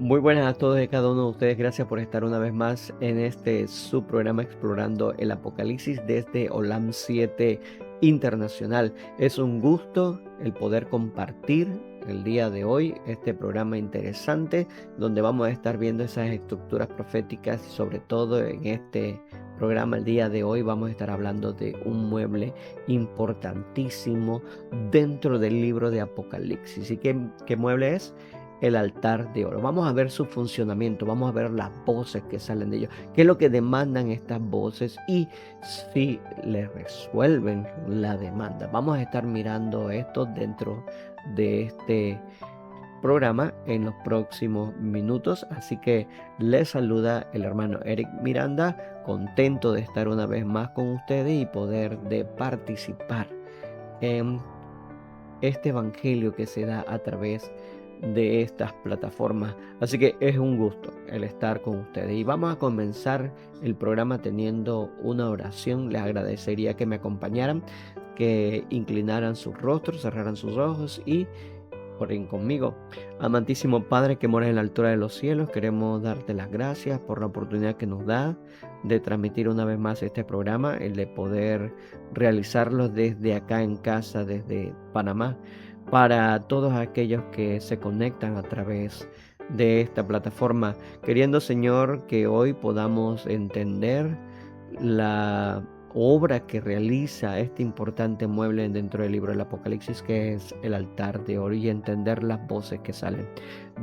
Muy buenas a todos y cada uno de ustedes. Gracias por estar una vez más en este su programa explorando el Apocalipsis desde Olam 7 Internacional. Es un gusto el poder compartir el día de hoy este programa interesante donde vamos a estar viendo esas estructuras proféticas y sobre todo en este programa el día de hoy vamos a estar hablando de un mueble importantísimo dentro del libro de Apocalipsis. ¿Y qué mueble es? El altar de oro. Vamos a ver su funcionamiento, vamos a ver las voces que salen de ellos, qué es lo que demandan estas voces y si le resuelven la demanda. Vamos a estar mirando esto dentro de este programa en los próximos minutos, así que les saluda el hermano Eric Miranda, contento de estar una vez más con ustedes y poder de participar en este evangelio que se da a través de estas plataformas. Así que es un gusto el estar con ustedes. Y vamos a comenzar el programa teniendo una oración. Les agradecería que me acompañaran, que inclinaran sus rostros, cerraran sus ojos y oren conmigo. Amantísimo Padre que moras en la altura de los cielos, queremos darte las gracias por la oportunidad que nos da de transmitir una vez más este programa, el de poder realizarlo desde acá en casa, desde Panamá, para todos aquellos que se conectan a través de esta plataforma, queriendo Señor que hoy podamos entender la obra que realiza este importante mueble dentro del libro del Apocalipsis, que es el altar de oro, y entender las voces que salen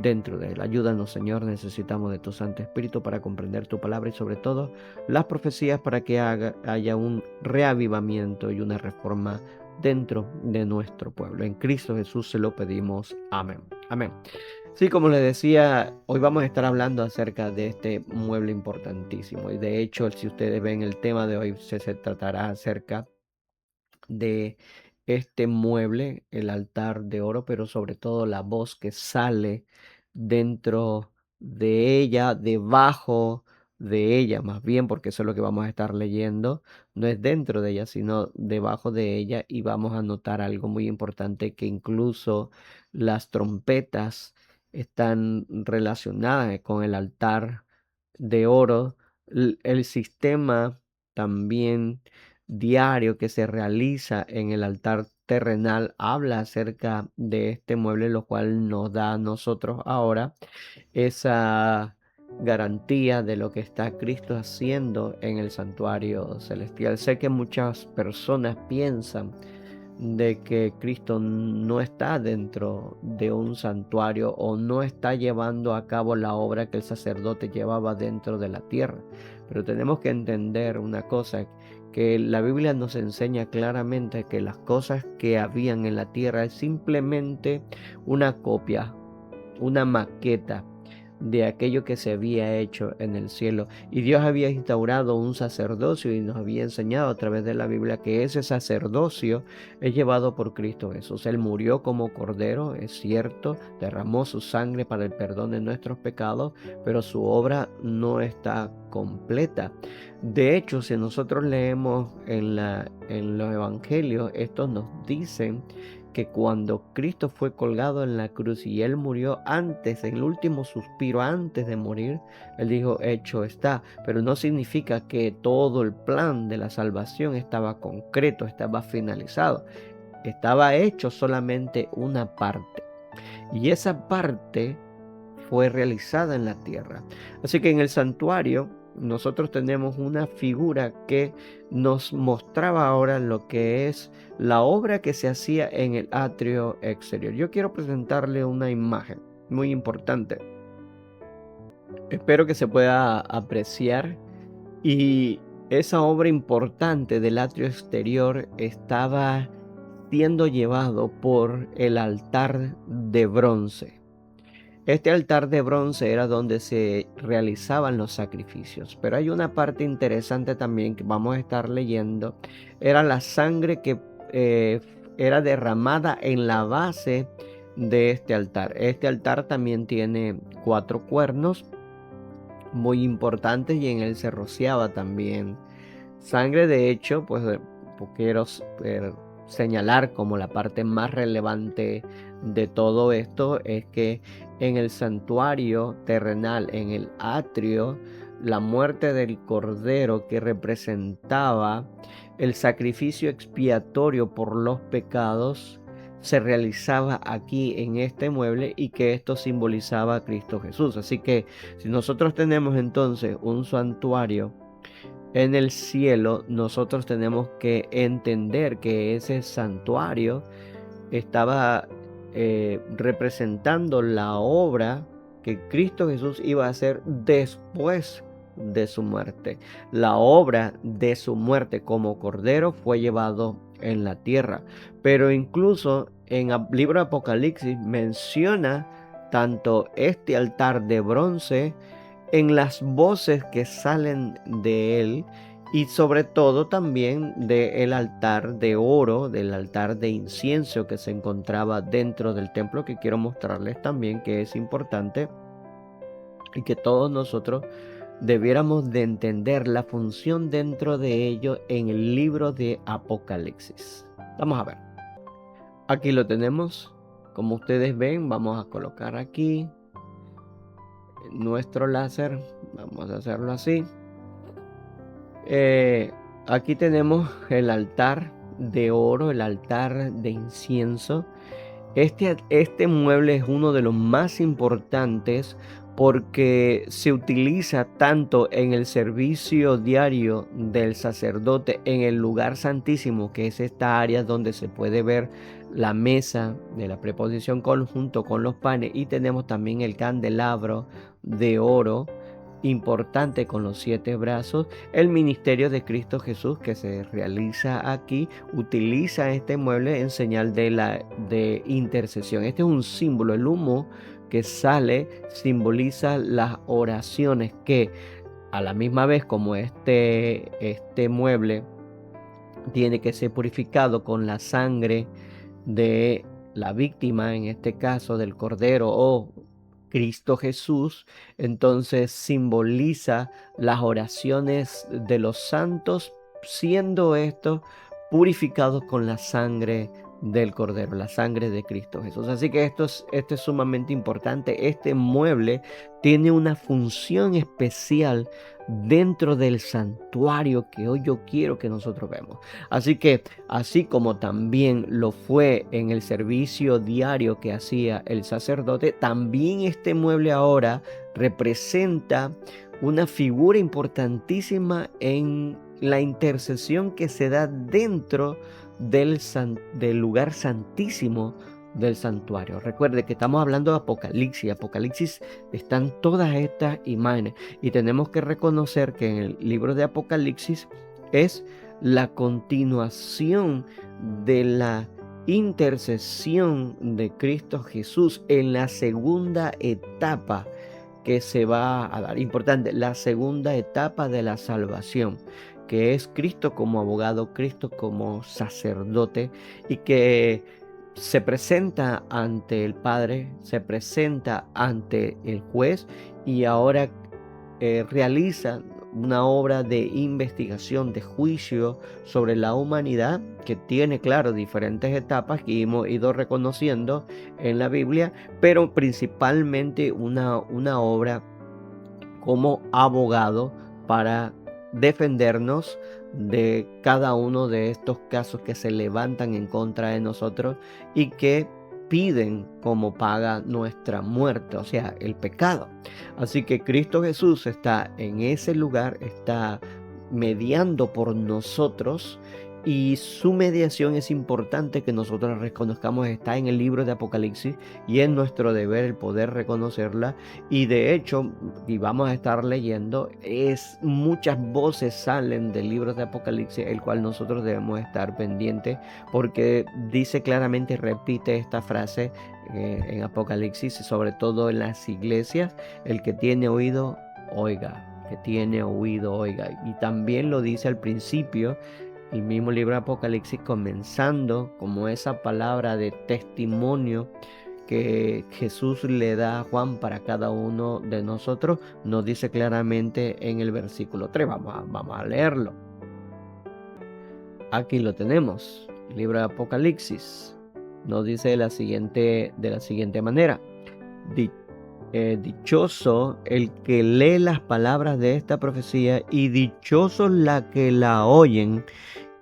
dentro de él. Ayúdanos, Señor, necesitamos de tu Santo Espíritu para comprender tu palabra y sobre todo las profecías para que haya un reavivamiento y una reforma dentro de nuestro pueblo. En Cristo Jesús se lo pedimos. Amén. Amén. Sí, como les decía, hoy vamos a estar hablando acerca de este mueble importantísimo. Y de hecho, si ustedes ven el tema de hoy, se tratará acerca de este mueble, el altar de oro, pero sobre todo la voz que sale dentro de ella, debajo de ella, más bien, porque eso es lo que vamos a estar leyendo, no es dentro de ella, sino debajo de ella, y vamos a notar algo muy importante, que incluso las trompetas están relacionadas con el altar de oro. El sistema también diario que se realiza en el altar terrenal habla acerca de este mueble, lo cual nos da a nosotros ahora esa garantía de lo que está Cristo haciendo en el santuario celestial. Sé que muchas personas piensan de que Cristo no está dentro de un santuario o no está llevando a cabo la obra que el sacerdote llevaba dentro de la tierra. Pero tenemos que entender una cosa, que la Biblia nos enseña claramente que las cosas que habían en la tierra es simplemente una copia, una maqueta de aquello que se había hecho en el cielo. Y Dios había instaurado un sacerdocio y nos había enseñado a través de la Biblia que ese sacerdocio es llevado por Cristo Jesús. Él murió como cordero, es cierto, derramó su sangre para el perdón de nuestros pecados, pero su obra no está completa. De hecho, si nosotros leemos en los evangelios, estos nos dicen que cuando Cristo fue colgado en la cruz y Él murió antes, en el último suspiro, antes de morir, Él dijo, hecho está. Pero no significa que todo el plan de la salvación estaba concreto, estaba finalizado. Estaba hecho solamente una parte. Y esa parte fue realizada en la tierra. Así que en el santuario nosotros tenemos una figura que nos mostraba ahora lo que es la obra que se hacía en el atrio exterior. Yo quiero presentarle una imagen muy importante. Espero que se pueda apreciar. Y esa obra importante del atrio exterior estaba siendo llevado por el altar de bronce. Este altar de bronce era donde se realizaban los sacrificios, pero hay una parte interesante también que vamos a estar leyendo, era la sangre que era derramada en la base de este altar. Este altar también tiene 4 cuernos muy importantes y en él se rociaba también sangre. De hecho, pues quiero señalar como la parte más relevante de todo esto es que en el santuario terrenal, en el atrio, la muerte del cordero que representaba el sacrificio expiatorio por los pecados se realizaba aquí en este mueble y que esto simbolizaba a Cristo Jesús. Así que si nosotros tenemos entonces un santuario en el cielo, nosotros tenemos que entender que ese santuario estaba representando la obra que Cristo Jesús iba a hacer después de su muerte. La obra de su muerte como cordero fue llevado en la tierra, pero incluso en el libro de Apocalipsis menciona tanto este altar de bronce en las voces que salen de él y sobre todo también del altar de oro, del altar de incienso que se encontraba dentro del templo, que quiero mostrarles también que es importante y que todos nosotros debiéramos de entender la función dentro de ello en el libro de Apocalipsis. Vamos a ver. Aquí lo tenemos. Como ustedes ven, vamos a colocar aquí nuestro láser. Vamos a hacerlo así. Aquí tenemos el altar de oro, el altar de incienso. Este mueble es uno de los más importantes porque se utiliza tanto en el servicio diario del sacerdote en el lugar santísimo, que es esta área donde se puede ver la mesa de la preposición junto con los panes, y tenemos también el candelabro de oro importante con los 7 brazos. El ministerio de Cristo Jesús que se realiza aquí utiliza este mueble en señal de intercesión. Este es un símbolo. El humo que sale simboliza las oraciones que a la misma vez como este mueble tiene que ser purificado con la sangre de la víctima, en este caso del cordero o Cristo Jesús, entonces simboliza las oraciones de los santos, siendo estos purificados con la sangre del Cordero, la sangre de Cristo Jesús. Así que esto es sumamente importante. Este mueble tiene una función especial dentro del santuario que hoy yo quiero que nosotros vemos. Así que, así como también lo fue en el servicio diario que hacía el sacerdote, también este mueble ahora representa una figura importantísima en la intercesión que se da dentro del lugar santísimo del santuario. Recuerde que estamos hablando de Apocalipsis. Apocalipsis están todas estas imágenes y tenemos que reconocer que en el libro de Apocalipsis es la continuación de la intercesión de Cristo Jesús en la segunda etapa que se va a dar. Importante, la segunda etapa de la salvación, que es Cristo como abogado, Cristo como sacerdote, y que se presenta ante el Padre, se presenta ante el juez y ahora realiza una obra de investigación, de juicio sobre la humanidad que tiene, claro, diferentes etapas que hemos ido reconociendo en la Biblia, pero principalmente una obra como abogado para defendernos de cada uno de estos casos que se levantan en contra de nosotros y que piden como paga nuestra muerte, o sea, el pecado. Así que Cristo Jesús está en ese lugar, está mediando por nosotros, y su mediación es importante que nosotros reconozcamos. Está en el libro de Apocalipsis y es nuestro deber el poder reconocerla. Y de hecho, y vamos a estar leyendo, muchas voces salen del libro de Apocalipsis, el cual nosotros debemos estar pendientes, porque dice claramente, repite esta frase en Apocalipsis, sobre todo en las iglesias: el que tiene oído, oiga. Que tiene oído, oiga. Y también lo dice al principio el mismo libro de Apocalipsis, comenzando como esa palabra de testimonio que Jesús le da a Juan para cada uno de nosotros. Nos dice claramente en el versículo 3. Vamos a leerlo. Aquí lo tenemos. El libro de Apocalipsis nos dice de la siguiente manera. Dichoso el que lee las palabras de esta profecía y dichosos la que la oyen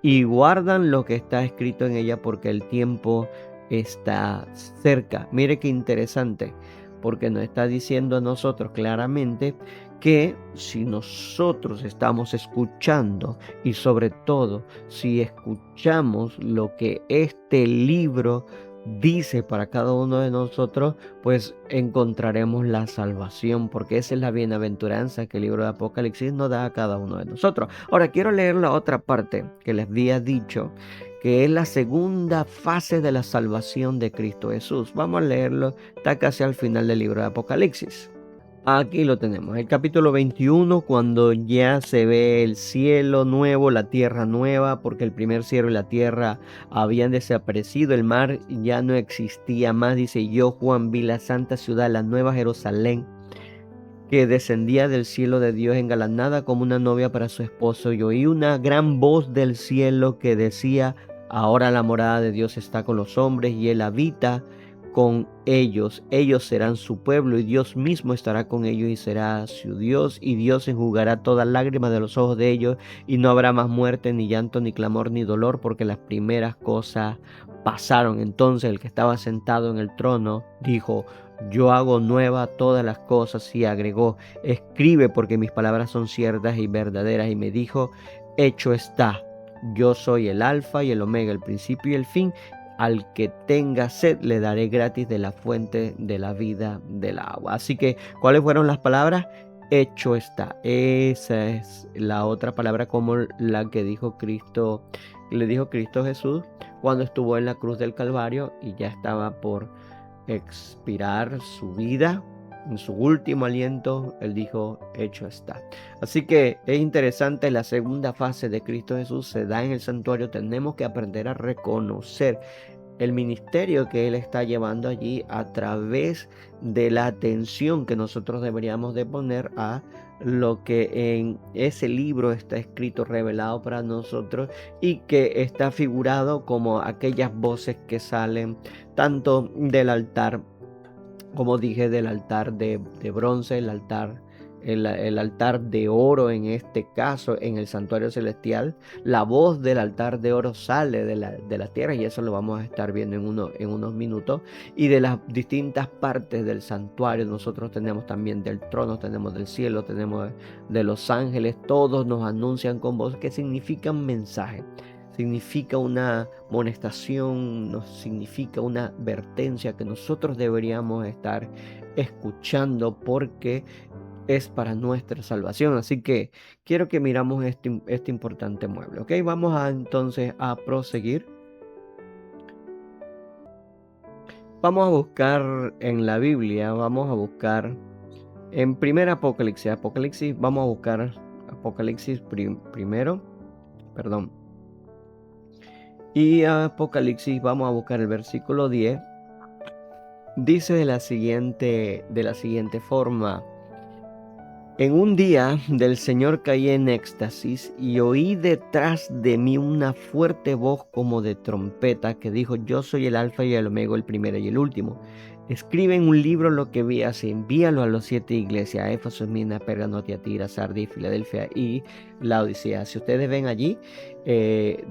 y guardan lo que está escrito en ella, porque el tiempo está cerca. Mire qué interesante, porque nos está diciendo a nosotros claramente que si nosotros estamos escuchando y sobre todo si escuchamos lo que este libro dice para cada uno de nosotros, pues encontraremos la salvación, porque esa es la bienaventuranza que el libro de Apocalipsis nos da a cada uno de nosotros. Ahora quiero leer la otra parte que les había dicho, que es la segunda fase de la salvación de Cristo Jesús. Vamos a leerlo, está casi al final del libro de Apocalipsis. Aquí lo tenemos, el capítulo 21, cuando ya se ve el cielo nuevo, la tierra nueva, porque el primer cielo y la tierra habían desaparecido, el mar ya no existía más. Dice: yo, Juan, vi la santa ciudad, la nueva Jerusalén, que descendía del cielo de Dios, engalanada como una novia para su esposo, y oí una gran voz del cielo que decía: ahora la morada de Dios está con los hombres, y él habita con ellos. Ellos serán su pueblo, y Dios mismo estará con ellos y será su Dios, y Dios enjugará toda lágrima de los ojos de ellos, y no habrá más muerte, ni llanto, ni clamor, ni dolor, porque las primeras cosas pasaron. Entonces el que estaba sentado en el trono dijo: yo hago nueva todas las cosas, y agregó: escribe, porque mis palabras son ciertas y verdaderas. Y me dijo: hecho está. Yo soy el alfa y el omega, el principio y el fin. Al que tenga sed le daré gratis de la fuente de la vida del agua. Así que, ¿cuáles fueron las palabras? Hecho está. Esa es la otra palabra, como la que dijo Cristo, le dijo Cristo Jesús cuando estuvo en la cruz del Calvario y ya estaba por expirar su vida. En su último aliento, él dijo: hecho está. Así que es interesante, la segunda fase de Cristo Jesús se da en el santuario. Tenemos que aprender a reconocer el ministerio que él está llevando allí a través de la atención que nosotros deberíamos de poner a lo que en ese libro está escrito, revelado para nosotros, y que está figurado como aquellas voces que salen tanto del altar, como dije, del altar de bronce, el altar de oro en este caso, en el santuario celestial. La voz del altar de oro sale de la tierra, y eso lo vamos a estar viendo en unos minutos. Y de las distintas partes del santuario nosotros tenemos también del trono, tenemos del cielo, tenemos de los ángeles. Todos nos anuncian con voz, que significan mensaje. Significa una amonestación, nos significa una advertencia que nosotros deberíamos estar escuchando, porque es para nuestra salvación. Así que quiero que miramos este importante mueble. ¿Ok? Vamos entonces a proseguir. Vamos a buscar en la Biblia, vamos a buscar en primer Apocalipsis, vamos a buscar Apocalipsis primero, perdón. Y Apocalipsis, vamos a buscar el versículo 10. Dice de la siguiente forma: en un día del Señor caí en éxtasis, y oí detrás de mí una fuerte voz como de trompeta que dijo: yo soy el alfa y el omega, el primero y el último. Escribe en un libro lo que veas y envíalo a los 7 iglesias: a Éfeso, Esmirna, Pérgamo, Tiatira, Sardis, Filadelfia y Laodicea. Si ustedes ven allí,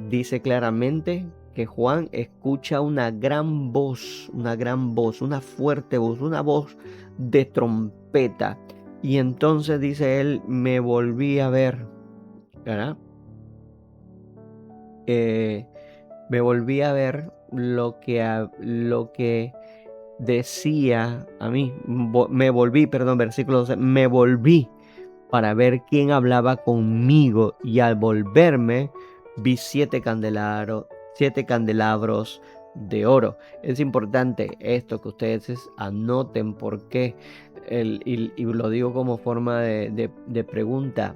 dice claramente que Juan escucha una gran voz, una fuerte voz, una voz de trompeta. Y entonces dice él: me volví a ver, ¿verdad? Me volví a ver lo que decía a mí. Versículo 12, me volví para ver quién hablaba conmigo, y al volverme vi 7 candelabros de oro. Es importante esto, que ustedes anoten, porque y lo digo como forma de pregunta.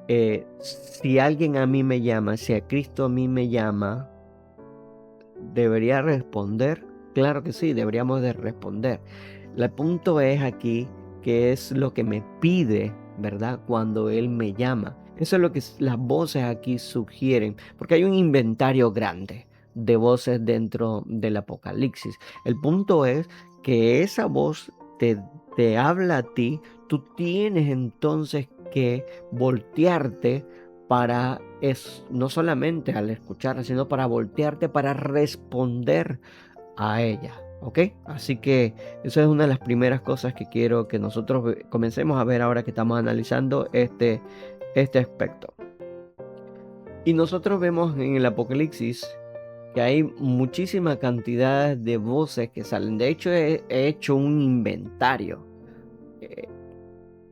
Si alguien a mí me llama, si a Cristo a mí me llama, ¿debería responder? Claro que sí, deberíamos de responder. El punto es aquí, que es lo que me pide, ¿verdad? Cuando Él me llama. Eso es lo que las voces aquí sugieren, porque hay un inventario grande de voces dentro del Apocalipsis. El punto es que esa voz te habla a ti, tú tienes entonces que voltearte para no solamente al escucharla, sino para voltearte para responder a ella. ¿Ok? Así que eso es una de las primeras cosas que quiero que nosotros comencemos a ver ahora que estamos analizando este aspecto. Y nosotros vemos en el Apocalipsis que hay muchísima cantidad de voces que salen. De hecho, he hecho un inventario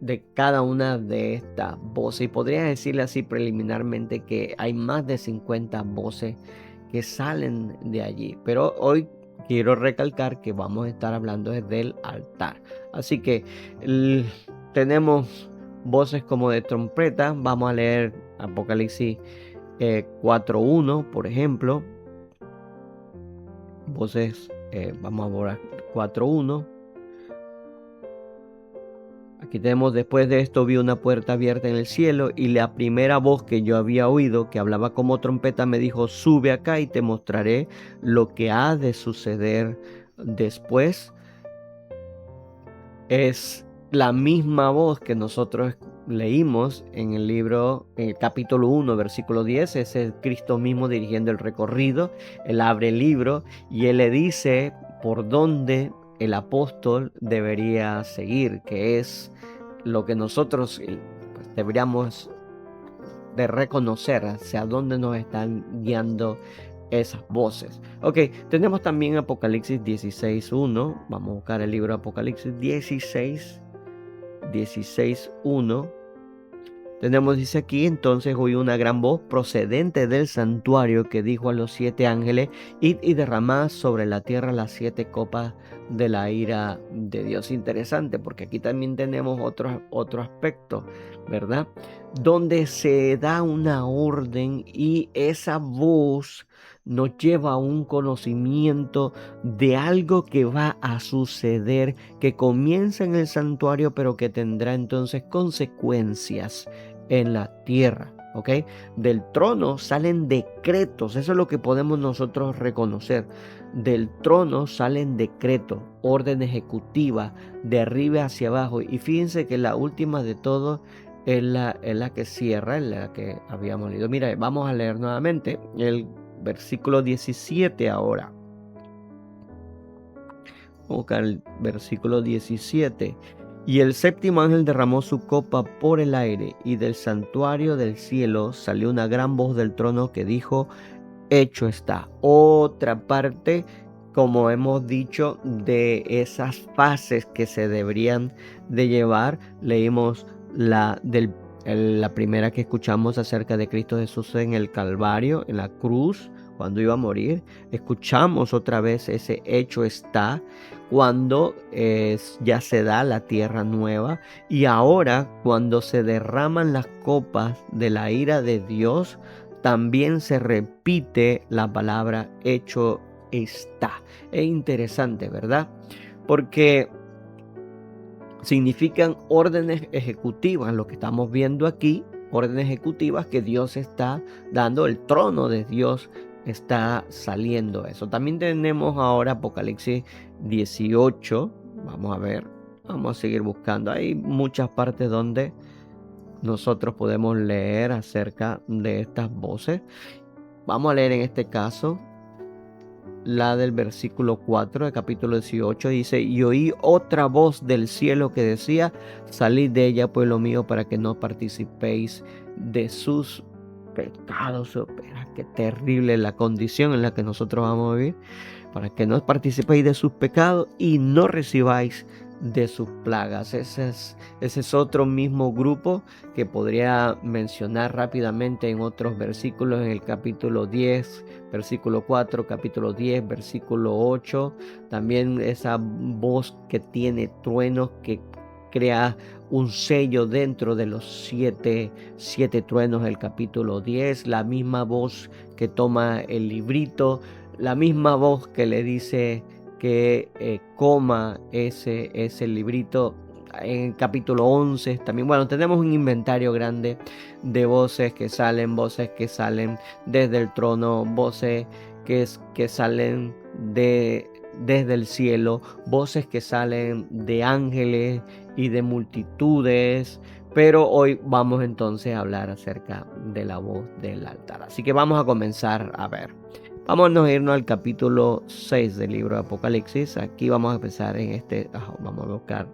de cada una de estas voces. Y podría decirle así preliminarmente que hay más de 50 voces que salen de allí. Pero hoy quiero recalcar que vamos a estar hablando desde el altar. Así que tenemos voces como de trompeta. Vamos a leer Apocalipsis 4.1, por ejemplo. Voces, vamos a borrar 4.1. Aquí tenemos: después de esto vi una puerta abierta en el cielo, y la primera voz que yo había oído, que hablaba como trompeta, me dijo: sube acá y te mostraré lo que ha de suceder después. Es la misma voz que nosotros leímos en el libro, en el capítulo 1, versículo 10. Es el Cristo mismo dirigiendo el recorrido. Él abre el libro y él le dice por dónde el apóstol debería seguir, que es lo que nosotros pues, deberíamos de reconocer hacia dónde nos están guiando esas voces. Ok, tenemos también Apocalipsis 16.1. Vamos a buscar el libro Apocalipsis 16.1. Tenemos, dice aquí: entonces oí una gran voz procedente del santuario que dijo a los 7 ángeles: id y derramad sobre la tierra las 7 copas de la ira de Dios. Interesante, porque aquí también tenemos otro aspecto, ¿verdad? Donde se da una orden y esa voz nos lleva a un conocimiento de algo que va a suceder, que comienza en el santuario, pero que tendrá entonces consecuencias en la tierra. ¿Ok? Del trono salen decretos. Eso es lo que podemos nosotros reconocer. Del trono salen decretos, orden ejecutiva, de arriba hacia abajo. Y fíjense que la última de todo es la que cierra, es la que habíamos leído. Mira, vamos a leer nuevamente el versículo 17 ahora. Vamos a buscar el versículo 17. Y el séptimo ángel derramó su copa por el aire, y del santuario del cielo salió una gran voz del trono que dijo: hecho está. Otra parte, como hemos dicho, de esas fases que se deberían de llevar. Leímos la primera que escuchamos acerca de Cristo Jesús en el Calvario, en la cruz, cuando iba a morir. Escuchamos otra vez ese hecho está, cuando ya se da la tierra nueva. Y ahora, cuando se derraman las copas de la ira de Dios, también se repite la palabra hecho está. Es interesante, ¿verdad? Porque significan órdenes ejecutivas, lo que estamos viendo aquí, órdenes ejecutivas que Dios está dando, el trono de Dios está saliendo eso. También tenemos ahora Apocalipsis 18, vamos a ver, vamos a seguir buscando. Hay muchas partes donde nosotros podemos leer acerca de estas voces. Vamos a leer en este caso la del versículo 4 del capítulo 18. Dice: y oí otra voz del cielo que decía: salid de ella, pueblo mío, para que no participéis de sus pecados. Qué terrible la condición en la que nosotros vamos a vivir. Para que no participéis de sus pecados y no recibáis de sus plagas. Ese es otro mismo grupo que podría mencionar rápidamente en otros versículos, en el capítulo 10, versículo 4, capítulo 10, versículo 8. También esa voz que tiene truenos, que crea un sello dentro de los siete truenos del capítulo 10. La misma voz que toma el librito, la misma voz que le dice que coma ese librito, en el capítulo 11 también, bueno, tenemos un inventario grande de voces que salen desde el trono, voces que salen desde el cielo, voces que salen de ángeles y de multitudes. Pero hoy vamos entonces a hablar acerca de la voz del altar. Así que vamos a comenzar a ver. Vámonos a irnos al capítulo 6 del libro de Apocalipsis. Aquí vamos a empezar vamos a buscar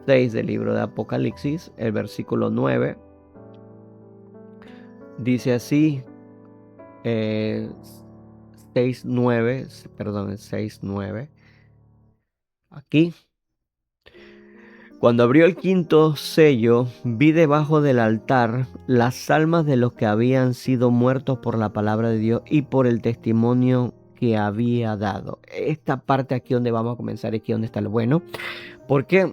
6 del libro de Apocalipsis, el versículo 9. Dice así, 6:9. Aquí. Cuando abrió el quinto sello, vi debajo del altar las almas de los que habían sido muertos por la palabra de Dios y por el testimonio que había dado. Esta parte aquí donde vamos a comenzar, aquí donde está lo bueno. ¿Por qué?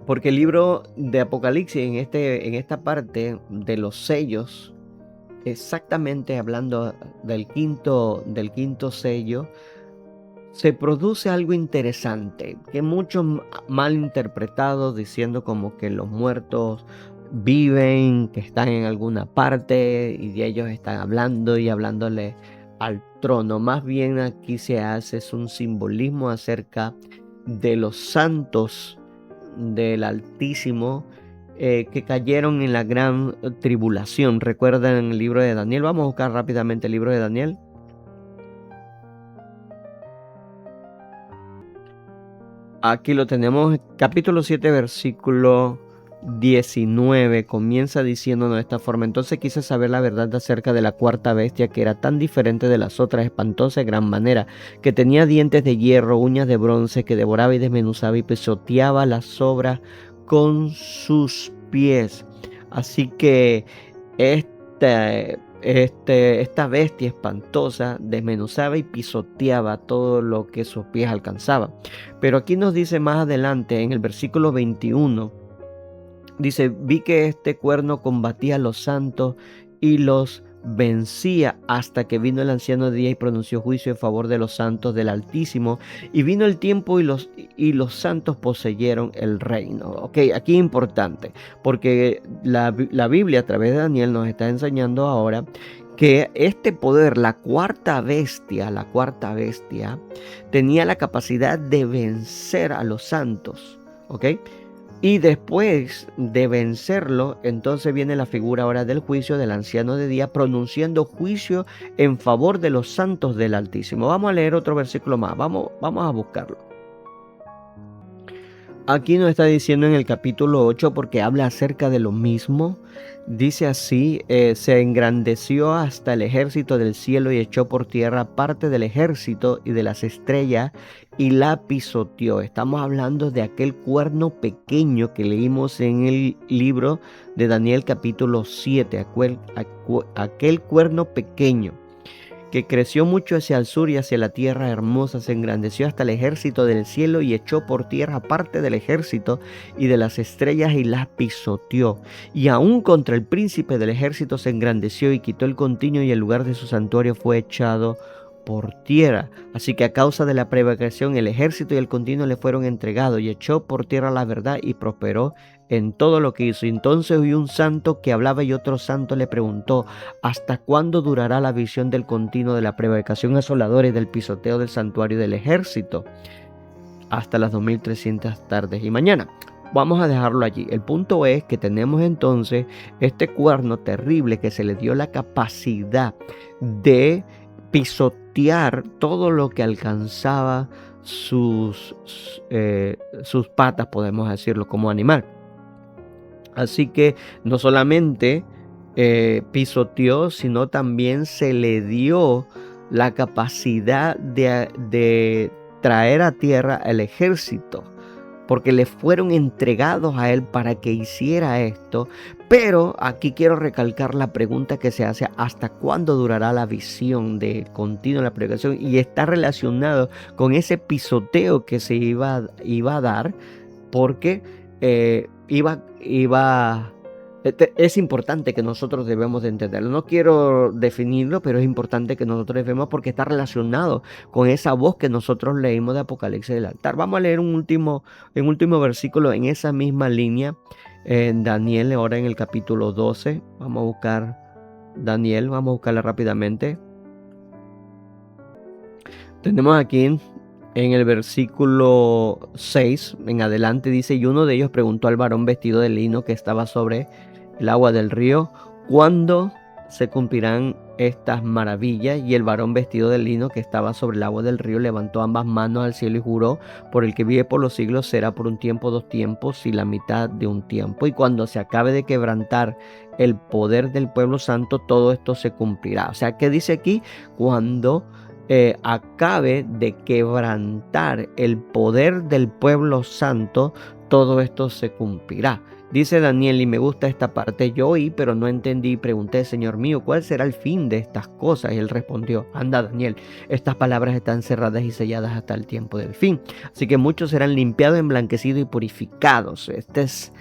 Porque el libro de Apocalipsis, en esta parte de los sellos, exactamente hablando del quinto sello, se produce algo interesante, que muchos mal interpretados diciendo como que los muertos viven, que están en alguna parte y ellos están hablando y hablándole al trono. Más bien aquí se hace es un simbolismo acerca de los santos del Altísimo que cayeron en la gran tribulación. ¿Recuerdan el libro de Daniel? Vamos a buscar rápidamente el libro de Daniel. Aquí lo tenemos, capítulo 7, versículo 19, comienza diciéndonos de esta forma: entonces quise saber la verdad acerca de la cuarta bestia, que era tan diferente de las otras, espantosa de gran manera, que tenía dientes de hierro, uñas de bronce, que devoraba y desmenuzaba y pisoteaba las sobras con sus pies. Así que esta bestia espantosa desmenuzaba y pisoteaba todo lo que sus pies alcanzaban. Pero aquí nos dice más adelante, en el versículo 21, dice: vi que este cuerno combatía a los santos y los vencía, hasta que vino el anciano de día y pronunció juicio en favor de los santos del Altísimo, y vino el tiempo y los santos poseyeron el reino. Ok, aquí es importante, porque la Biblia a través de Daniel nos está enseñando ahora que este poder, la cuarta bestia, tenía la capacidad de vencer a los santos. ¿Ok? Y después de vencerlo, entonces viene la figura ahora del juicio del anciano de día, pronunciando juicio en favor de los santos del Altísimo. Vamos a leer otro versículo más, vamos a buscarlo. Aquí nos está diciendo en el capítulo 8, porque habla acerca de lo mismo. Dice así: se engrandeció hasta el ejército del cielo y echó por tierra parte del ejército y de las estrellas y la pisoteó. Estamos hablando de aquel cuerno pequeño que leímos en el libro de Daniel capítulo 7, aquel cuerno pequeño que creció mucho hacia el sur y hacia la tierra hermosa, se engrandeció hasta el ejército del cielo y echó por tierra parte del ejército y de las estrellas y las pisoteó. Y aún contra el príncipe del ejército se engrandeció y quitó el continuo, y el lugar de su santuario fue echado por tierra. Así que a causa de la prevaricación el ejército y el continuo le fueron entregados, y echó por tierra la verdad y prosperó en todo lo que hizo. Entonces oyó un santo que hablaba, y otro santo le preguntó: ¿hasta cuándo durará la visión del continuo, de la prevaricación asoladora y del pisoteo del santuario del ejército? Hasta las 2300 tardes y mañana. Vamos a dejarlo allí. El punto es que tenemos entonces este cuerno terrible que se le dio la capacidad de pisotear todo lo que alcanzaba sus patas, podemos decirlo, como animal. Así que no solamente pisoteó, sino también se le dio la capacidad de traer a tierra el ejército, porque le fueron entregados a él para que hiciera esto. Pero aquí quiero recalcar la pregunta que se hace: ¿hasta cuándo durará la visión de continuo la predicación? Y está relacionado con ese pisoteo que se iba a dar, porque Es importante que nosotros debemos de entenderlo. No quiero definirlo, pero es importante que nosotros debemos porque está relacionado con esa voz que nosotros leímos de Apocalipsis del altar. Vamos a leer un último versículo en esa misma línea. En Daniel, ahora en el capítulo 12. Vamos a buscar Daniel, vamos a buscarla rápidamente. Tenemos aquí en el versículo 6 en adelante, dice: y uno de ellos preguntó al varón vestido de lino que estaba sobre el agua del río, ¿cuándo se cumplirán estas maravillas? Y el varón vestido de lino que estaba sobre el agua del río levantó ambas manos al cielo y juró: por el que vive por los siglos, será por un tiempo, 2 tiempos y la mitad de un tiempo. Y cuando se acabe de quebrantar el poder del pueblo santo, todo esto se cumplirá. O sea, ¿qué dice aquí? Cuando acabe de quebrantar el poder del pueblo santo, todo esto se cumplirá. Dice Daniel, y me gusta esta parte: yo oí, pero no entendí, y pregunté: Señor mío, ¿cuál será el fin de estas cosas? Y él respondió: anda, Daniel, estas palabras están cerradas y selladas hasta el tiempo del fin. Así que muchos serán limpiados, emblanquecidos y purificados. Esta es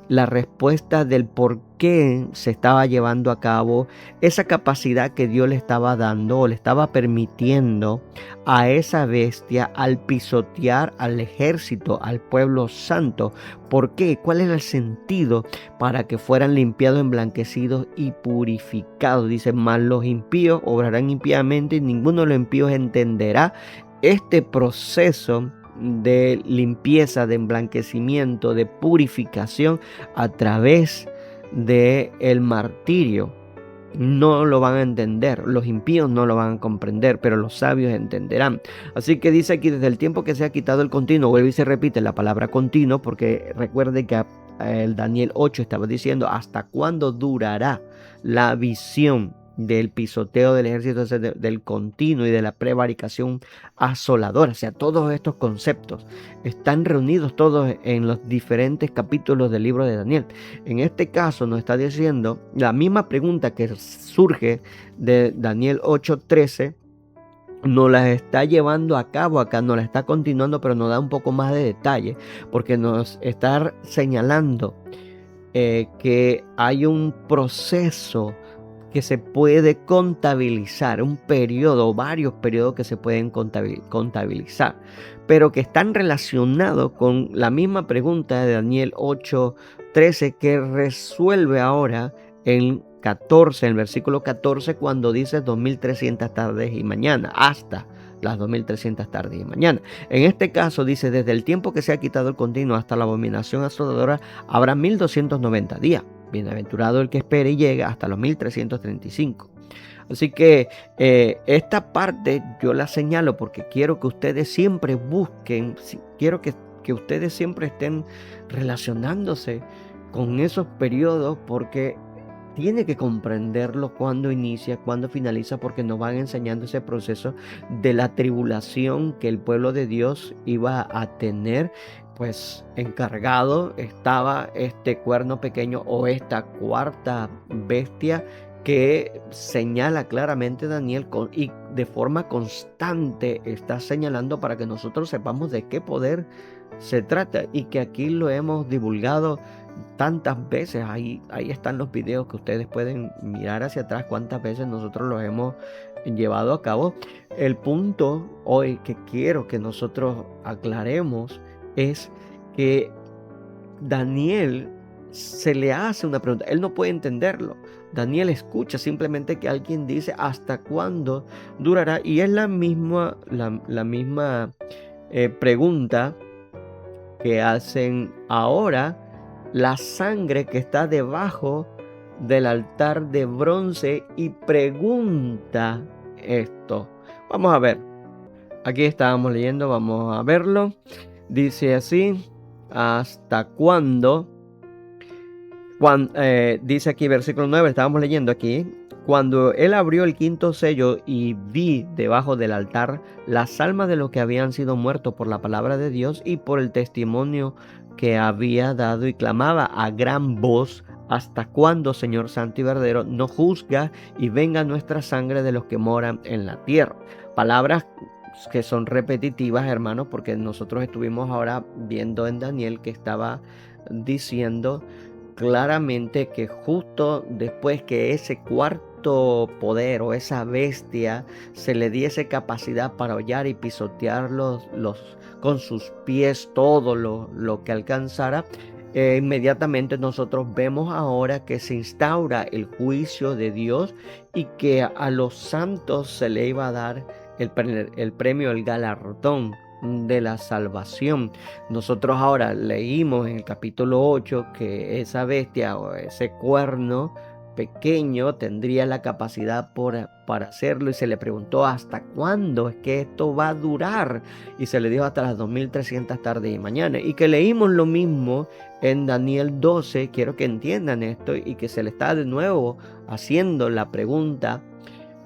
la respuesta del por qué se estaba llevando a cabo esa capacidad que Dios le estaba dando o le estaba permitiendo a esa bestia al pisotear al ejército, al pueblo santo. ¿Por qué? ¿Cuál era el sentido? Para que fueran limpiados, emblanquecidos y purificados. Dice: mas los impíos obrarán impíamente y ninguno de los impíos entenderá este proceso de limpieza, de emblanquecimiento, de purificación a través de el martirio. No lo van a entender, los impíos no lo van a comprender, pero los sabios entenderán. Así que dice aquí: desde el tiempo que se ha quitado el continuo. Vuelve y se repite la palabra continuo, porque recuerde que el Daniel 8 estaba diciendo: ¿hasta cuándo durará la visión del pisoteo del ejército, del continuo y de la prevaricación asoladora? O sea, todos estos conceptos están reunidos todos en los diferentes capítulos del libro de Daniel. En este caso nos está diciendo la misma pregunta que surge de Daniel 8:13, nos la está llevando a cabo acá, nos la está continuando, pero nos da un poco más de detalle, porque nos está señalando que hay un proceso que se puede contabilizar, un periodo, varios periodos que se pueden contabilizar, pero que están relacionados con la misma pregunta de Daniel 8:13, que resuelve ahora en el versículo 14, cuando dice 2300 tardes y mañana, hasta las 2300 tardes y mañana. En este caso dice: desde el tiempo que se ha quitado el continuo hasta la abominación asoladora habrá 1290 días. Bienaventurado el que espere y llega hasta los 1335. Así que esta parte yo la señalo porque quiero que ustedes siempre busquen, quiero que ustedes siempre estén relacionándose con esos periodos, porque tiene que comprenderlo cuando inicia, cuando finaliza, porque nos van enseñando ese proceso de la tribulación que el pueblo de Dios iba a tener. Pues encargado estaba este cuerno pequeño o esta cuarta bestia que señala claramente Daniel y de forma constante está señalando para que nosotros sepamos de qué poder se trata, y que aquí lo hemos divulgado tantas veces. Ahí están los videos que ustedes pueden mirar hacia atrás, cuántas veces nosotros los hemos llevado a cabo. El punto hoy que quiero que nosotros aclaremos es que Daniel se le hace una pregunta, él no puede entenderlo. Daniel escucha simplemente que alguien dice: ¿hasta cuándo durará? Y es la misma pregunta que hacen ahora la sangre que está debajo del altar de bronce, y pregunta esto. Vamos a ver. Aquí estábamos leyendo, vamos a verlo. Dice así: ¿hasta cuándo? Dice aquí versículo 9, estábamos leyendo aquí: cuando él abrió el quinto sello y vi debajo del altar las almas de los que habían sido muertos por la palabra de Dios y por el testimonio que había dado, y clamaba a gran voz: ¿hasta cuándo, Señor santo y verdadero, no juzga y venga nuestra sangre de los que moran en la tierra? Palabras que son repetitivas, hermanos, porque nosotros estuvimos ahora viendo en Daniel que estaba diciendo claramente que justo después que ese cuarto poder o esa bestia se le diese capacidad para hollar y pisotear con sus pies todo lo que alcanzara, inmediatamente nosotros vemos ahora que se instaura el juicio de Dios y que a los santos se le iba a dar el premio, el galardón de la salvación. Nosotros ahora leímos en el capítulo 8 que esa bestia o ese cuerno pequeño tendría la capacidad para hacerlo, y se le preguntó hasta cuándo es que esto va a durar, y se le dijo hasta las 2300 tardes y mañana, y que leímos lo mismo en Daniel 12. Quiero que entiendan esto y que se le está de nuevo haciendo la pregunta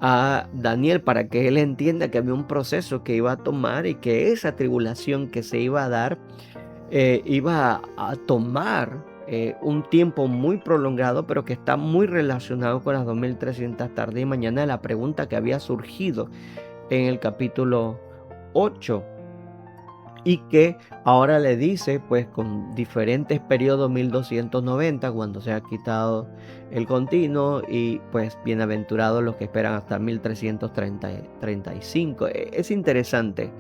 a Daniel para que él entienda que había un proceso que iba a tomar y que esa tribulación que se iba a dar iba a tomar un tiempo muy prolongado, pero que está muy relacionado con las 2300 tardes y mañana, de la pregunta que había surgido en el capítulo 8. Y que ahora le dice, pues con diferentes periodos, 1290, cuando se ha quitado el continuo, y pues bienaventurados los que esperan hasta 1335. Es interesante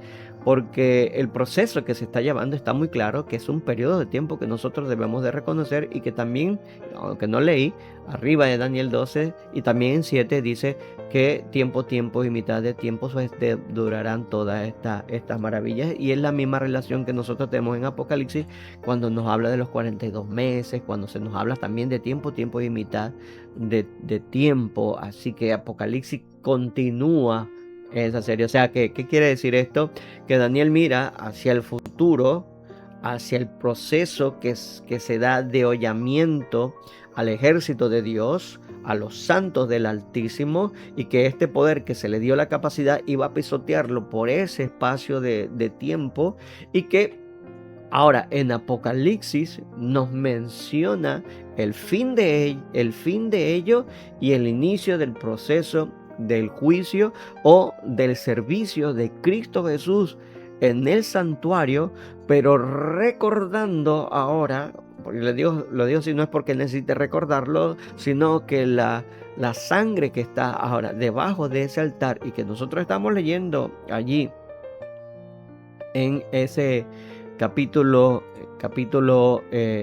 porque el proceso que se está llevando está muy claro que es un periodo de tiempo que nosotros debemos de reconocer, y que también, aunque no leí, arriba de Daniel 12 y también en 7 dice que tiempo y mitad de tiempo pues, durarán todas estas maravillas, y es la misma relación que nosotros tenemos en Apocalipsis cuando nos habla de los 42 meses, cuando se nos habla también de tiempo y mitad de tiempo. Así que Apocalipsis continúa esa serie. O sea, ¿qué quiere decir esto? Que Daniel mira hacia el futuro, hacia el proceso que se da de hollamiento al ejército de Dios, a los santos del Altísimo, y que este poder que se le dio la capacidad iba a pisotearlo por ese espacio de tiempo, y que ahora en Apocalipsis nos menciona el fin de ello y el inicio del proceso del juicio o del servicio de Cristo Jesús en el santuario, pero recordando ahora, porque lo digo si no es porque necesite recordarlo, sino que la sangre que está ahora debajo de ese altar y que nosotros estamos leyendo allí en ese capítulo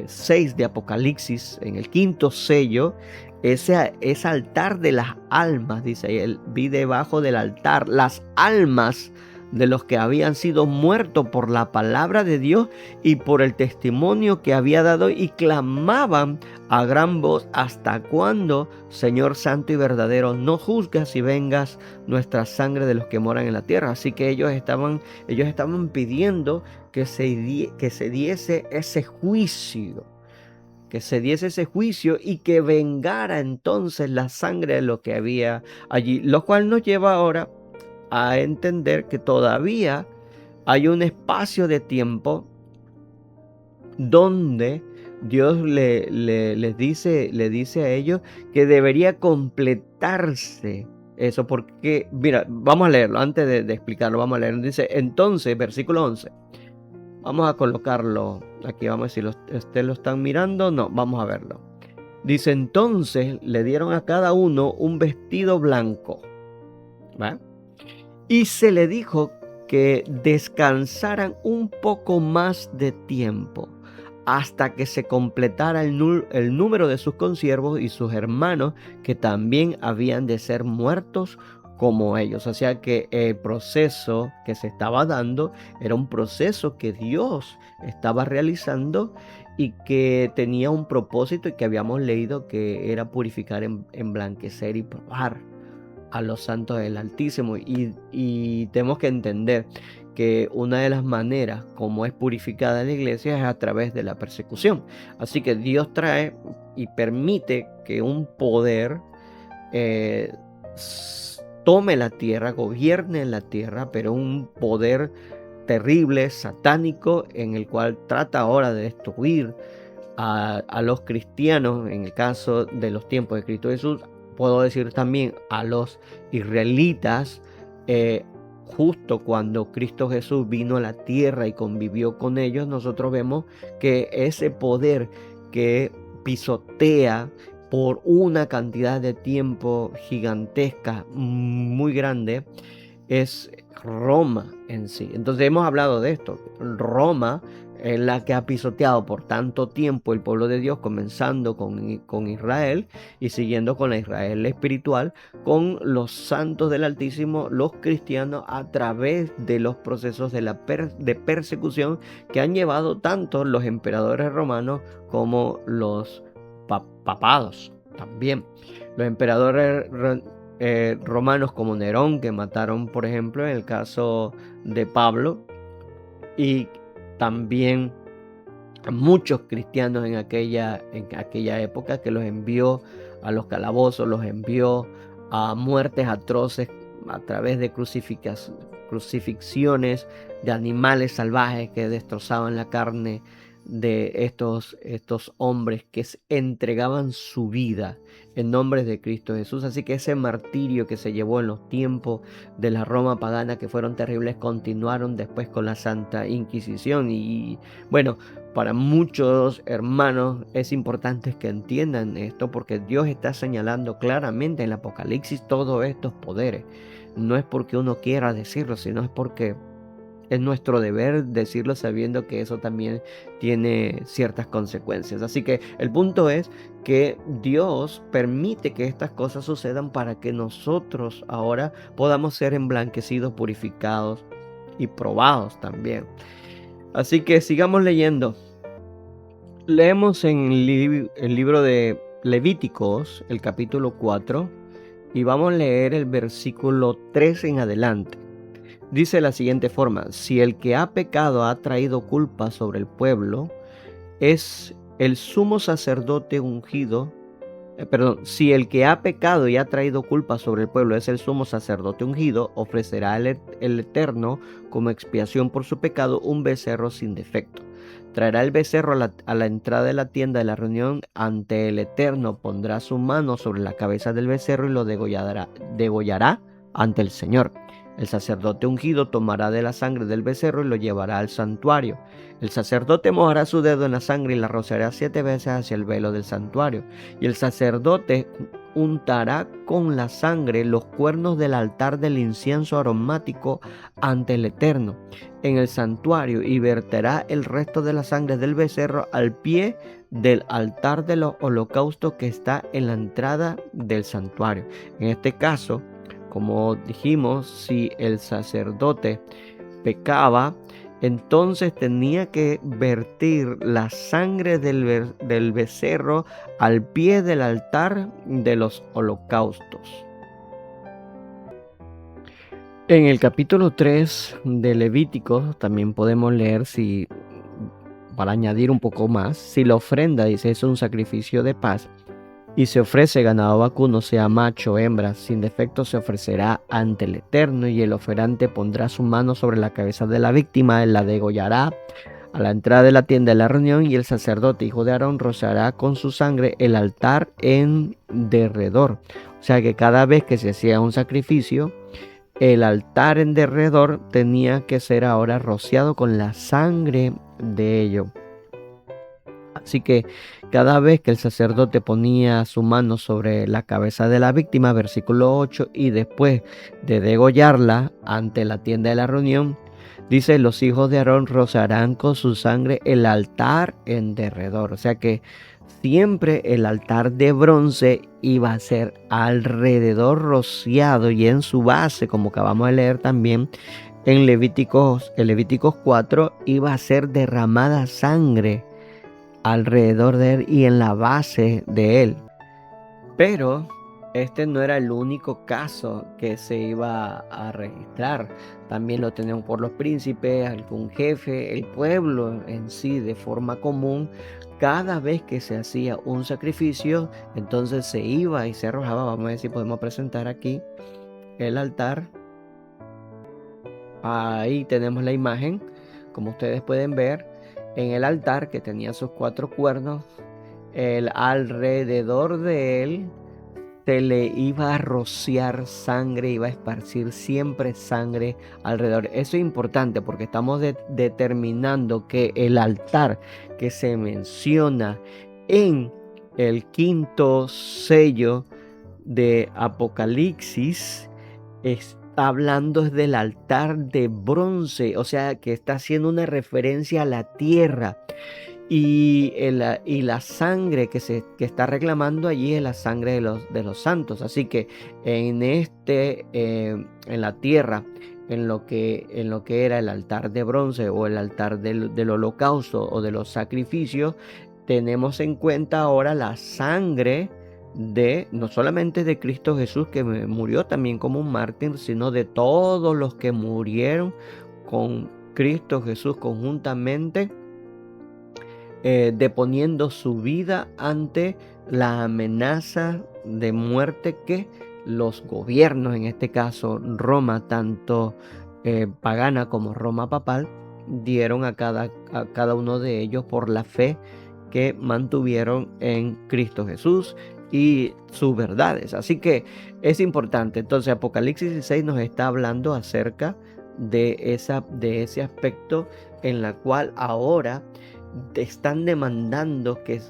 6 de Apocalipsis, en el quinto sello, ese altar de las almas, dice él, vi debajo del altar las almas de los que habían sido muertos por la palabra de Dios y por el testimonio que había dado, y clamaban a gran voz: ¿hasta cuándo, Señor santo y verdadero, no juzgas y vengas nuestra sangre de los que moran en la tierra? Así que ellos estaban pidiendo que se diese ese juicio, y que vengara entonces la sangre de lo que había allí, lo cual nos lleva ahora a entender que todavía hay un espacio de tiempo donde Dios les dice a ellos que debería completarse eso, porque, mira, vamos a leerlo, antes de explicarlo, vamos a leerlo. Dice, entonces, versículo 11, vamos a colocarlo aquí, vamos a ver si ustedes lo están mirando, no, vamos a verlo. Dice, entonces le dieron a cada uno un vestido blanco, ¿va? Y se le dijo que descansaran un poco más de tiempo, hasta que se completara el número de sus consiervos y sus hermanos, que también habían de ser muertos como ellos. O sea que el proceso que se estaba dando era un proceso que Dios estaba realizando y que tenía un propósito, y que habíamos leído que era purificar, emblanquecer y probar a los santos del Altísimo. Y tenemos que entender que una de las maneras como es purificada la iglesia es a través de la persecución. Así que Dios trae y permite que un poder tome la tierra, gobierne la tierra, pero un poder terrible, satánico, en el cual trata ahora de destruir a los cristianos. En el caso de los tiempos de Cristo Jesús, puedo decir también a los israelitas, justo cuando Cristo Jesús vino a la tierra y convivió con ellos, nosotros vemos que ese poder que pisotea por una cantidad de tiempo gigantesca, muy grande, es Roma en sí. Entonces hemos hablado de esto. Roma es la que ha pisoteado por tanto tiempo el pueblo de Dios, comenzando con Israel y siguiendo con la Israel espiritual, con los santos del Altísimo, los cristianos, a través de los procesos de persecución que han llevado tanto los emperadores romanos como los papados también. Los emperadores romanos como Nerón, que mataron, por ejemplo, en el caso de Pablo, y también muchos cristianos en aquella época, que los envió a los calabozos, los envió a muertes atroces a través de crucifixiones de animales salvajes que destrozaban la carne de estos hombres que entregaban su vida en nombre de Cristo Jesús. Así que ese martirio que se llevó en los tiempos de la Roma pagana, que fueron terribles, continuaron después con la Santa Inquisición. Y bueno, para muchos hermanos es importante que entiendan esto, porque Dios está señalando claramente en el Apocalipsis todos estos poderes. No es porque uno quiera decirlo, sino es porque es nuestro deber decirlo, sabiendo que eso también tiene ciertas consecuencias. Así que el punto es que Dios permite que estas cosas sucedan para que nosotros ahora podamos ser emblanquecidos, purificados y probados también. Así que sigamos leyendo. Leemos en el libro de Levíticos, el capítulo 4, y vamos a leer el versículo 3 en adelante. Dice de la siguiente forma: si el que ha pecado ha traído culpa sobre el pueblo, es el sumo sacerdote ungido. Si el que ha pecado y ha traído culpa sobre el pueblo es el sumo sacerdote ungido, ofrecerá el Eterno como expiación por su pecado un becerro sin defecto. Traerá el becerro a la entrada de la tienda de la reunión ante el Eterno, pondrá su mano sobre la cabeza del becerro y lo degollará ante el Señor. El sacerdote ungido tomará de la sangre del becerro y lo llevará al santuario. El sacerdote mojará su dedo en la sangre y la rociará 7 veces hacia el velo del santuario. Y el sacerdote untará con la sangre los cuernos del altar del incienso aromático ante el Eterno en el santuario, y verterá el resto de la sangre del becerro al pie del altar de los holocaustos que está en la entrada del santuario. En este caso, como dijimos, si el sacerdote pecaba, entonces tenía que vertir la sangre del becerro al pie del altar de los holocaustos. En el capítulo 3 de Levítico también podemos leer, para añadir un poco más, si la ofrenda, dice, es un sacrificio de paz y se ofrece ganado vacuno, sea macho o hembra, sin defecto se ofrecerá ante el Eterno, y el oferante pondrá su mano sobre la cabeza de la víctima, él la degollará a la entrada de la tienda de la reunión, y el sacerdote, hijo de Aarón, rociará con su sangre el altar en derredor. O sea que cada vez que se hacía un sacrificio, el altar en derredor tenía que ser ahora rociado con la sangre de ello. Así que cada vez que el sacerdote ponía su mano sobre la cabeza de la víctima, versículo 8, y después de degollarla ante la tienda de la reunión, dice: los hijos de Aarón rociarán con su sangre el altar en derredor. O sea que siempre el altar de bronce iba a ser alrededor rociado, y en su base, como acabamos de leer también en Levíticos 4, iba a ser derramada sangre alrededor de él y en la base de él. Pero este no era el único caso que se iba a registrar. También lo tenemos por los príncipes, algún jefe, el pueblo en sí de forma común. Cada vez que se hacía un sacrificio, entonces se iba y se arrojaba. Vamos a ver si podemos presentar aquí el altar. Ahí tenemos la imagen, como ustedes pueden ver. En el altar, que tenía sus 4 cuernos, alrededor de él se le iba a rociar sangre, iba a esparcir siempre sangre alrededor. Eso es importante porque estamos determinando que el altar que se menciona en el quinto sello de Apocalipsis está hablando del altar de bronce, o sea que está haciendo una referencia a la tierra. Y la sangre que está reclamando allí es la sangre de los santos. Así que en la tierra, en lo que era el altar de bronce o el altar del holocausto o de los sacrificios, tenemos en cuenta ahora la sangre no solamente de Cristo Jesús, que murió también como un mártir, sino de todos los que murieron con Cristo Jesús conjuntamente, deponiendo su vida ante la amenaza de muerte que los gobiernos, en este caso Roma, tanto pagana como Roma papal, dieron a cada uno de ellos por la fe que mantuvieron en Cristo Jesús y sus verdades. Así que es importante. Entonces Apocalipsis 16 nos está hablando acerca de ese aspecto en la cual ahora te están demandando que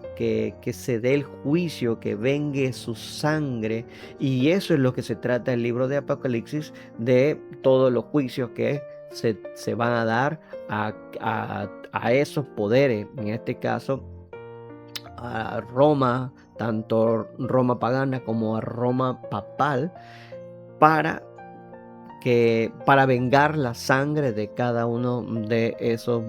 se dé el juicio, que vengue su sangre, y eso es lo que se trata el libro de Apocalipsis, de todos los juicios que se van a dar a esos poderes, en este caso a Roma, tanto Roma pagana como a Roma papal, para vengar la sangre de cada uno de esos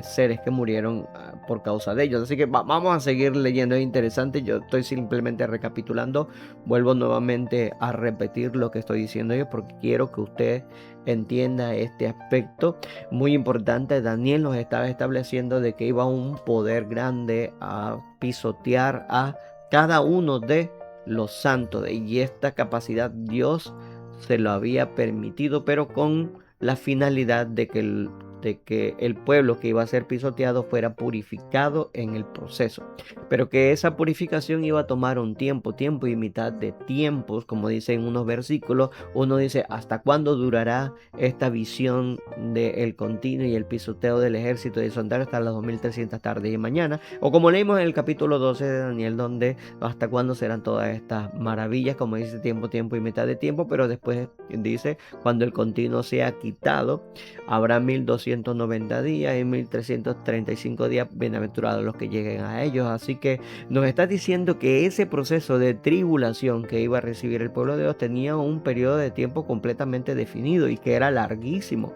seres que murieron por causa de ellos. Así que vamos a seguir leyendo, es interesante. Yo estoy simplemente recapitulando, vuelvo nuevamente a repetir lo que estoy diciendo yo, porque quiero que usted entienda este aspecto muy importante. Daniel nos estaba estableciendo de que iba un poder grande a pisotear a cada uno de los santos, y esta capacidad Dios se lo había permitido, pero con la finalidad de que el pueblo que iba a ser pisoteado fuera purificado en el proceso, pero que esa purificación iba a tomar un tiempo y mitad de tiempos, como dice en unos versículos. Uno dice: ¿hasta cuándo durará esta visión del continuo y el pisoteo del ejército de Sondar? Hasta las 2300 tardes y mañana, o como leímos en el capítulo 12 de Daniel, donde hasta cuándo serán todas estas maravillas, como dice tiempo y mitad de tiempo, pero después dice: cuando el continuo sea quitado, habrá 1290 días y 1335 días, bienaventurados los que lleguen a ellos. Así que nos está diciendo que ese proceso de tribulación que iba a recibir el pueblo de Dios tenía un periodo de tiempo completamente definido y que era larguísimo.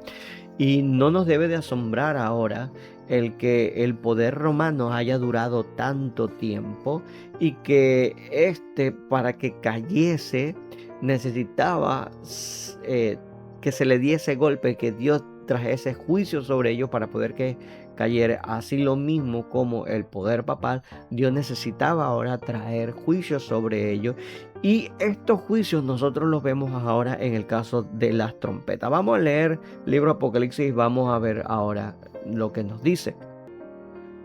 Y no nos debe de asombrar ahora el que el poder romano haya durado tanto tiempo, y que para que cayese necesitaba que se le diese golpe, que Dios trajese juicio sobre ellos para poder que cayera. Así lo mismo como el poder papal, Dios necesitaba ahora traer juicios sobre ellos, y estos juicios nosotros los vemos ahora en el caso de las trompetas. Vamos a leer el libro Apocalipsis, vamos a ver ahora lo que nos dice.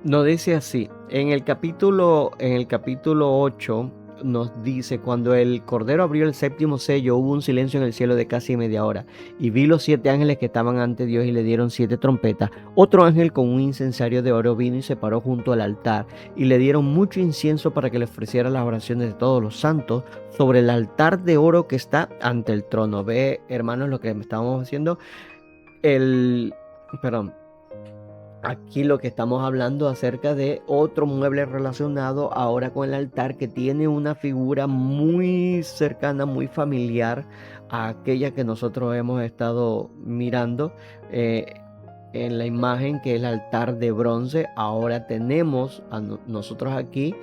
Nos dice así, en el capítulo 8 nos dice: cuando el Cordero abrió el séptimo sello, hubo un silencio en el cielo de casi media hora, y vi los 7 ángeles que estaban ante Dios, y le dieron 7 trompetas. Otro ángel con un incensario de oro vino y se paró junto al altar, y le dieron mucho incienso para que le ofreciera las oraciones de todos los santos sobre el altar de oro que está ante el trono. Ve, hermanos, lo que estábamos haciendo. Aquí lo que estamos hablando acerca de otro mueble relacionado ahora con el altar, que tiene una figura muy cercana, muy familiar a aquella que nosotros hemos estado mirando en la imagen, que es el altar de bronce. Ahora tenemos nosotros aquí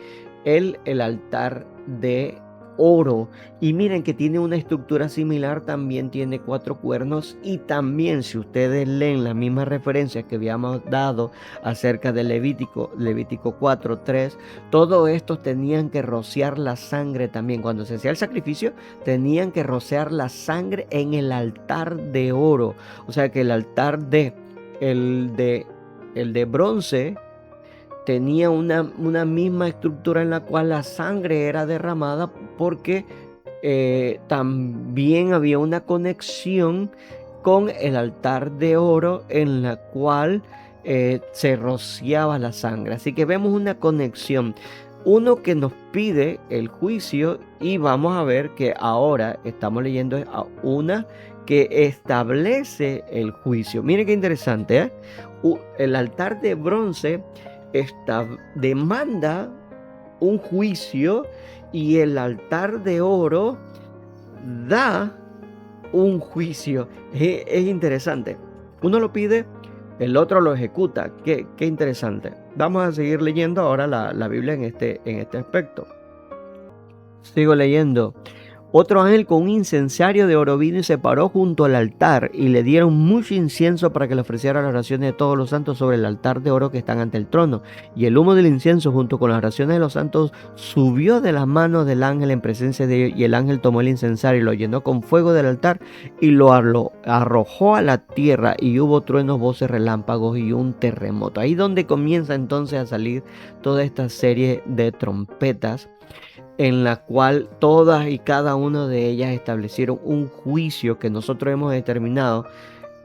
el altar de oro, y miren que tiene una estructura similar, también tiene 4 cuernos, y también, si ustedes leen las mismas referencias que habíamos dado acerca de Levítico 4:3, todos estos tenían que rociar la sangre también. Cuando se hacía el sacrificio, tenían que rociar la sangre en el altar de oro. O sea que el altar el de bronce tenía una misma estructura en la cual la sangre era derramada, porque también había una conexión con el altar de oro en la cual se rociaba la sangre. Así que vemos una conexión. uno que nos pide el juicio, y vamos a ver que ahora estamos leyendo a una que establece el juicio. Mire qué interesante, ¿eh? El altar de bronce demanda un juicio, y el altar de oro da un juicio. Es interesante. Uno lo pide, el otro lo ejecuta. Qué interesante. Vamos a seguir leyendo ahora la Biblia en este aspecto. Sigo leyendo. Otro ángel con un incensario de oro vino y se paró junto al altar, y le dieron mucho incienso para que le ofreciera las oraciones de todos los santos sobre el altar de oro que están ante el trono. Y el humo del incienso junto con las oraciones de los santos subió de las manos del ángel en presencia de ellos, y el ángel tomó el incensario y lo llenó con fuego del altar y lo arrojó a la tierra, y hubo truenos, voces, relámpagos y un terremoto. Ahí donde comienza entonces a salir toda esta serie de trompetas, en la cual todas y cada una de ellas establecieron un juicio que nosotros hemos determinado,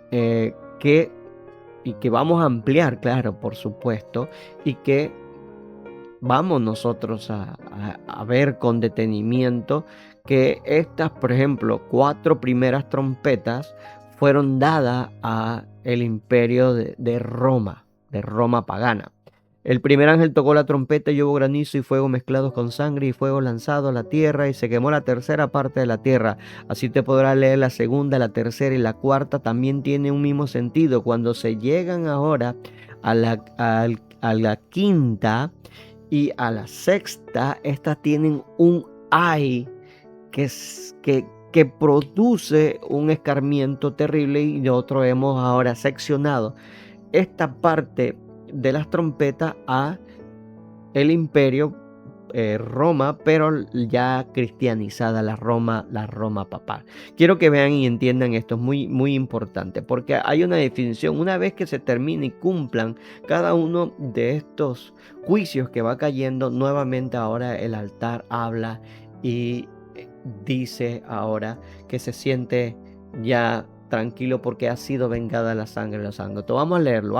que vamos a ampliar, claro, por supuesto, y que vamos nosotros a ver con detenimiento, que estas, por ejemplo, 4 primeras trompetas fueron dadas a el imperio de Roma pagana. El primer ángel tocó la trompeta, y hubo granizo y fuego mezclados con sangre, y fuego lanzado a la tierra, y se quemó la tercera parte de la tierra. Así te podrás leer la segunda, la tercera y la cuarta. También tiene un mismo sentido. Cuando se llegan ahora a la quinta y a la sexta, estas tienen un ay que produce un escarmiento terrible, y nosotros hemos ahora seccionado esta parte de las trompetas a el imperio Roma, pero ya cristianizada, la Roma papal. Quiero que vean y entiendan esto, es muy, muy importante, porque hay una definición. Una vez que se termine y cumplan cada uno de estos juicios que va cayendo, nuevamente ahora el altar habla y dice ahora que se siente ya tranquilo porque ha sido vengada la sangre de los santos. Vamos a leerlo.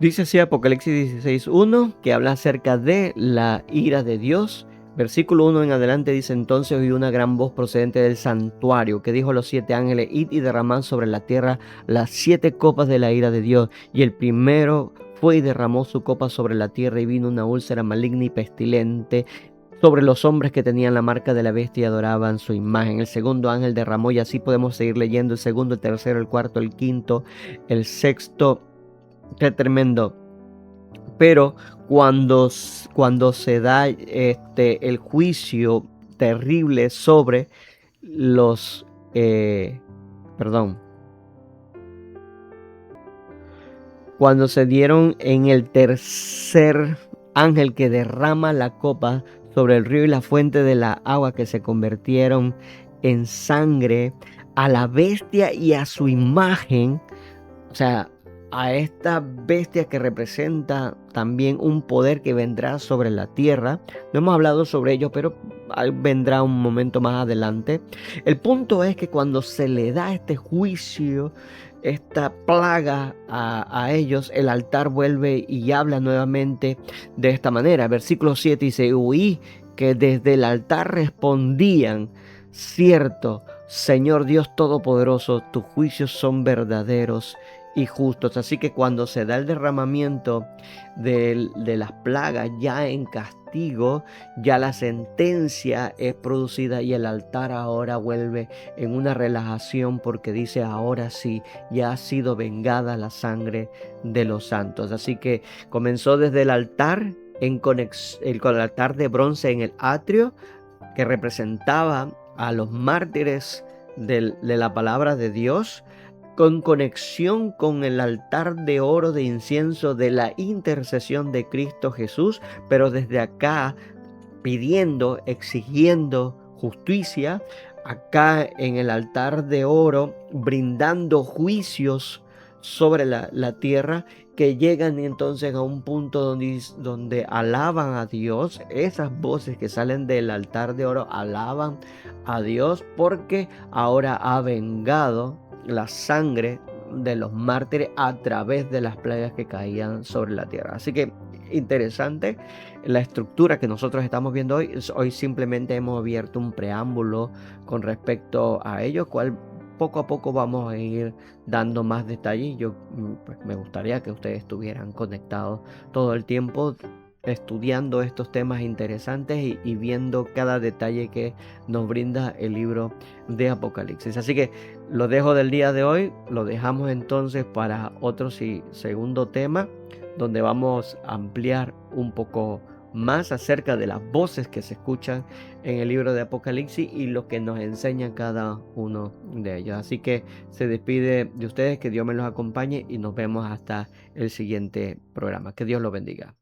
Dice así Apocalipsis 16:1, que habla acerca de la ira de Dios. Versículo 1 en adelante dice: entonces oí una gran voz procedente del santuario, que dijo a los 7 ángeles: id y derramad sobre la tierra las 7 copas de la ira de Dios. Y el primero fue y derramó su copa sobre la tierra, y vino una úlcera maligna y pestilente sobre los hombres que tenían la marca de la bestia y adoraban su imagen. El segundo ángel derramó, y así podemos seguir leyendo, el segundo, el tercero, el cuarto, el quinto, el sexto. Qué tremendo. Pero cuando se da el juicio terrible sobre los cuando se dieron en el tercer ángel que derrama la copa sobre el río y la fuente de la agua, que se convirtieron en sangre, a la bestia y a su imagen, o sea, a esta bestia que representa también un poder que vendrá sobre la tierra. No hemos hablado sobre ello, pero vendrá un momento más adelante. El punto es que cuando se le da este juicio, esta plaga a ellos, el altar vuelve y habla nuevamente de esta manera. Versículo 7 dice: oí que desde el altar respondían: cierto, Señor Dios Todopoderoso, tus juicios son verdaderos y justos. Así que cuando se da el derramamiento de las plagas, ya en castigo, ya la sentencia es producida, y el altar ahora vuelve en una relajación, porque dice: ahora sí, ya ha sido vengada la sangre de los santos. Así que comenzó desde el altar, con el altar de bronce en el atrio, que representaba a los mártires de la palabra de Dios, con conexión con el altar de oro de incienso de la intercesión de Cristo Jesús, pero desde acá pidiendo, exigiendo justicia, acá en el altar de oro brindando juicios sobre la tierra, que llegan entonces a un punto donde alaban a Dios. Esas voces que salen del altar de oro alaban a Dios, porque ahora ha vengado la sangre de los mártires a través de las plagas que caían sobre la tierra. Así que interesante la estructura que nosotros estamos viendo hoy. Hoy simplemente hemos abierto un preámbulo con respecto a ello, cual poco a poco vamos a ir dando más detalles. Yo pues, me gustaría que ustedes estuvieran conectados todo el tiempo estudiando estos temas interesantes y viendo cada detalle que nos brinda el libro de Apocalipsis. Así que lo dejo del día de hoy, lo dejamos entonces para otro segundo tema, donde vamos a ampliar un poco más acerca de las voces que se escuchan en el libro de Apocalipsis y lo que nos enseña cada uno de ellos. Así que se despide de ustedes, que Dios me los acompañe y nos vemos hasta el siguiente programa. Que Dios los bendiga.